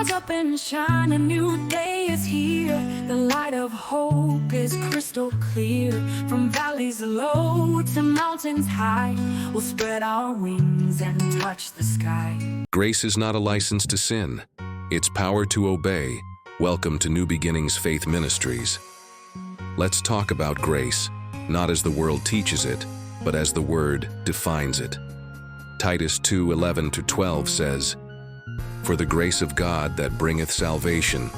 Rise up and shine, a new day is here. The light of hope is crystal clear. From valleys low to mountains high, we'll spread our wings and touch the sky. Grace is not a license to sin. It's power to obey. Welcome to New Beginnings Faith Ministries. Let's talk about grace, not as the world teaches it, but as the Word defines it. Titus 2:11-12 says, "For the grace of God that bringeth salvation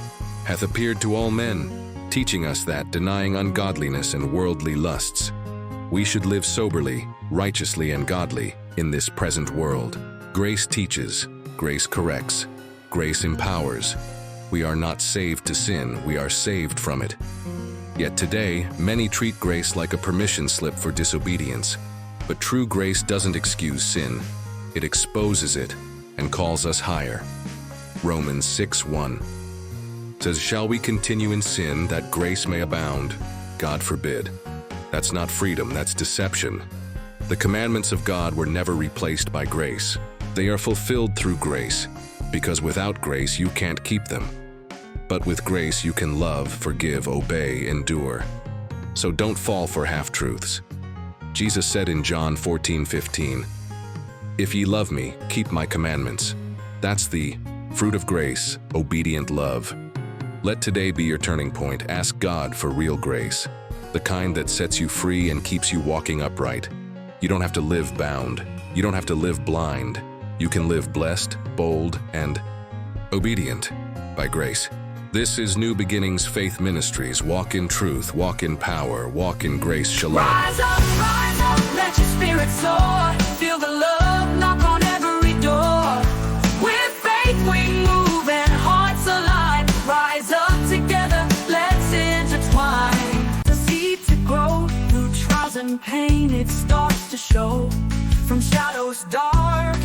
hath appeared to all men, teaching us that, denying ungodliness and worldly lusts, we should live soberly, righteously, and godly in this present world." Grace teaches, grace corrects, grace empowers. We are not saved to sin, we are saved from it. Yet today, many treat grace like a permission slip for disobedience. But true grace doesn't excuse sin. It exposes it and calls us higher. Romans 6:1 says, "Shall we continue in sin that grace may abound? God forbid." That's not freedom, that's deception. The commandments of God were never replaced by grace. They are fulfilled through grace, because without grace you can't keep them. But with grace you can love, forgive, obey, endure. So don't fall for half-truths. Jesus said in John 14:15, "If ye love me, keep my commandments." That's the fruit of grace, obedient love. Let today be your turning point. Ask God for real grace, the kind that sets you free and keeps you walking upright. You don't have to live bound. You don't have to live blind. You can live blessed, bold, and obedient by grace. This is New Beginnings Faith Ministries. Walk in truth, walk in power, walk in grace. Shalom. Rise up, let your spirit soar. Feel the love knock on every door. With faith we move and hearts align. Rise up together, let's intertwine. The seed to grow through trials and pain, it starts to show. From shadows dark